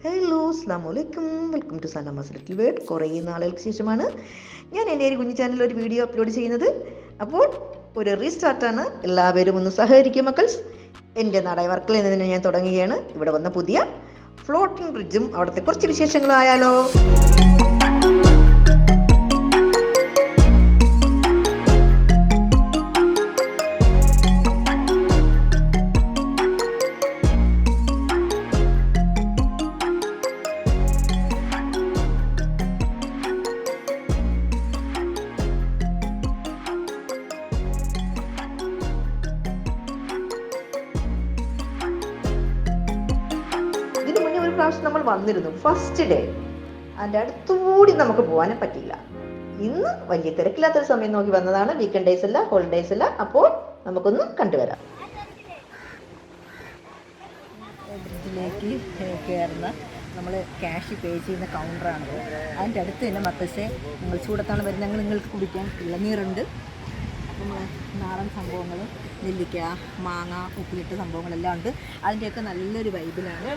Hello അസ്സലാമലൈക്കും, welcome to സനമാസ് little world. കുറേ നാളുകൾക്ക് ശേഷമാണ് ഞാൻ എൻ്റെ ഒരു കുഞ്ഞു ചാനലിൽ ഒരു വീഡിയോ അപ്ലോഡ് ചെയ്യുന്നത്. അപ്പോൾ ഒരു റീസ്റ്റാർട്ടാണ്, എല്ലാവരും ഒന്ന് സഹകരിക്കും മക്കൾസ്. എൻ്റെ നാടായ വർക്കലയിൽ നിന്ന് ഞാൻ തുടങ്ങുകയാണ്. ഇവിടെ വന്ന പുതിയ ഫ്ലോട്ടിംഗ് ബ്രിഡ്ജും അവിടുത്തെ കുറച്ച് വിശേഷങ്ങളായാലോ. പ്രാവശ്യം നമ്മൾ വന്നിരുന്നു ഫസ്റ്റ് ഡേ. അതിൻ്റെ അടുത്തുകൂടി നമുക്ക് പോകാനും പറ്റിയില്ല. ഇന്ന് വലിയ തിരക്കില്ലാത്തൊരു സമയം നോക്കി വന്നതാണ്. വീക്കെൻഡ് ഡേയ്സ് അല്ല, ഹോളിഡേയ്സ് അല്ല. അപ്പോൾ നമുക്കൊന്ന് കണ്ടുവരാം. ബ്രിഡ്ജിലേക്ക് കയറുന്ന നമ്മൾ ക്യാഷ് പേ ചെയ്യുന്ന കൗണ്ടറാണത്. അതിൻ്റെ അടുത്ത് തന്നെ മത്തശ്ശെ നിങ്ങൾ ചൂടത്താണ് വരുന്നത്, ഞങ്ങൾ നിങ്ങൾക്ക് കുടിക്കാൻ ഇളനീറുണ്ട്. നമ്മൾ നാടൻ സംഭവങ്ങൾ, നെല്ലിക്ക, മാങ്ങ, ഉപ്പിലിട്ട സംഭവങ്ങളെല്ലാം ഉണ്ട്. അതിൻ്റെയൊക്കെ നല്ലൊരു വൈബിലാണ്.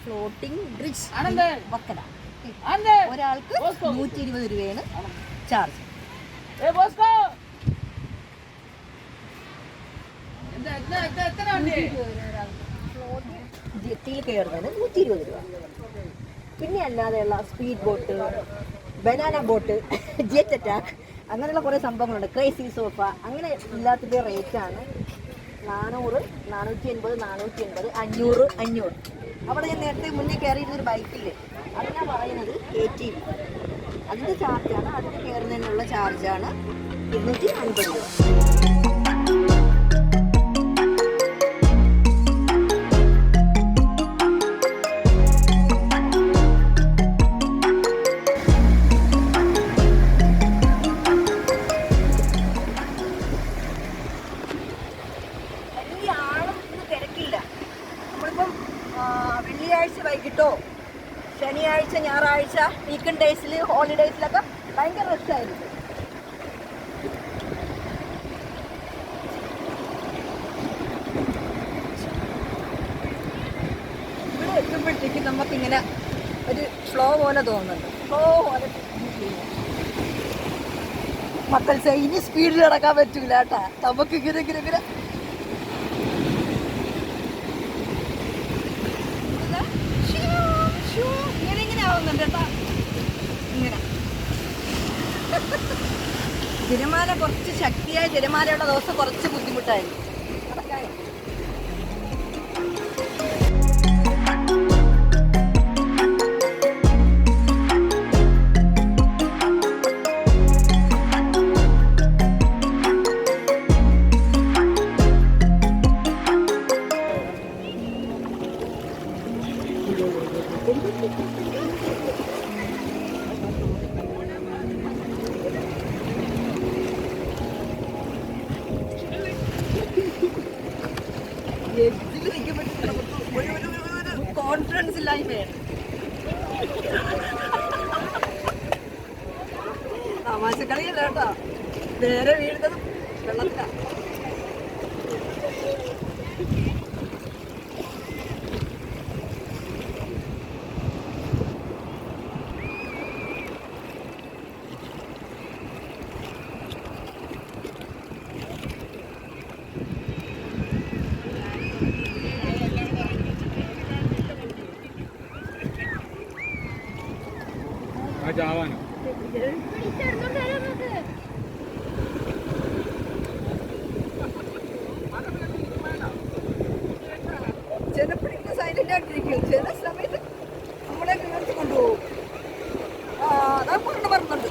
Floating bridge വക്കട. ഒരാൾക്ക് 120 രൂപയാണ് ചാർജ്. ജെട്ടിയിൽ കയറുന്നതിന് 120 രൂപ. പിന്നെ അല്ലാതെയുള്ള speed boat, banana boat, jet attack, അങ്ങനെയുള്ള കുറേ സംഭവങ്ങളുണ്ട്. ക്രേസി സോഫ, അങ്ങനെ എല്ലാത്തിൻ്റെ റേറ്റാണ് 400, 480, 480, 500, 500. അവിടെ ഞാൻ നേരത്തെ മുന്നേ കയറിയിരുന്നൊരു ബൈക്കില്ലേ, അത് ഞാൻ പറയുന്നത് ATV, അതിൻ്റെ ചാർജാണ്. അതിന് കയറുന്നതിനുള്ള ചാർജാണ് 250 രൂപ. വെള്ളിയാഴ്ച വൈകിട്ടോ, ശനിയാഴ്ച, ഞായറാഴ്ച, വീക്കെൻഡ് ഡേയ്സിൽ, ഹോളിഡേയ്സിലൊക്കെ ഭയങ്കര റഷായിരുന്നു. ഇവിടെ എത്തുമ്പോഴത്തേക്ക് നമുക്കിങ്ങനെ ഒരു ഫ്ലോ പോലെ തോന്നുന്നുണ്ട്. ഫ്ലോ പോലെ മക്കൾസെ ഇനി സ്പീഡിൽ നടക്കാൻ പറ്റൂല കേട്ടാ. നമുക്ക് ഇങ്ങനെ ഇങ്ങനെ ഇങ്ങനെ ഇങ്ങനെ തിരമാല കുറച്ച് ശക്തിയായ തിരമാലയുള്ള ദിവസം കുറച്ച് ബുദ്ധിമുട്ടായിരുന്നു. കോൺഫിഡൻസ് ഇല്ലായ്മയാണ്. തമാശക്കളിയല്ല കേട്ടോ, നേരെ വീഴുന്നത് വെള്ളത്തിലാണ്. ചിലപ്പോഴേക്കും സൈലന്റ് ആയിട്ടിരിക്കും, ചില സമയത്ത് നമ്മളെ വീഴ്ത്തി കൊണ്ടുപോകും. അതാ പറഞ്ഞുണ്ട്.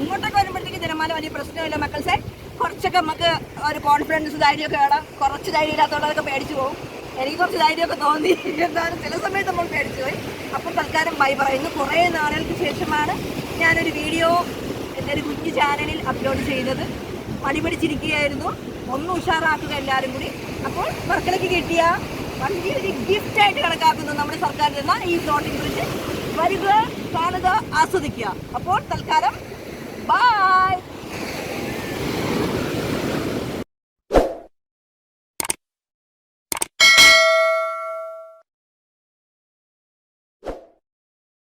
ഇങ്ങോട്ടൊക്കെ വരുമ്പോഴത്തേക്ക് തിരമാല വലിയ പ്രശ്നമില്ല മക്കൾസെ. കുറച്ചൊക്കെ നമുക്ക് ഒരു കോൺഫിഡൻസ് ധൈര്യമൊക്കെ വേണം. കുറച്ച് ധൈര്യം ഇല്ലാത്തവരൊക്കെ പേടിച്ചു പോകും. എനിക്ക് കുറച്ച് ധൈര്യമൊക്കെ തോന്നി, എന്തായാലും ചില സമയത്ത് നമ്മൾ പേടിച്ചു പോയി. അപ്പോൾ തൽക്കാലം ബൈ പറയുന്നു. കുറേ നാളുകൾക്ക് ശേഷമാണ് ഞാനൊരു വീഡിയോ എൻ്റെ ഒരു കുഞ്ഞു ചാനലിൽ അപ്ലോഡ് ചെയ്തത്. മടി പിടിച്ചിരിക്കുകയായിരുന്നു. ഒന്ന് ഉഷാറാക്കുക എല്ലാവരും കൂടി. അപ്പോൾ മക്കളേക്ക് കിട്ടിയ വലിയൊരു ഗിഫ്റ്റായിട്ട് കണക്കാക്കുന്നു നമ്മുടെ സർക്കാർ തന്ന ഈ ഫ്ലോട്ടിംഗ് ബ്രിഡ്ജ്. വരിക, കാണുക, ആസ്വദിക്കുക. അപ്പോൾ തൽക്കാലം ബൈ.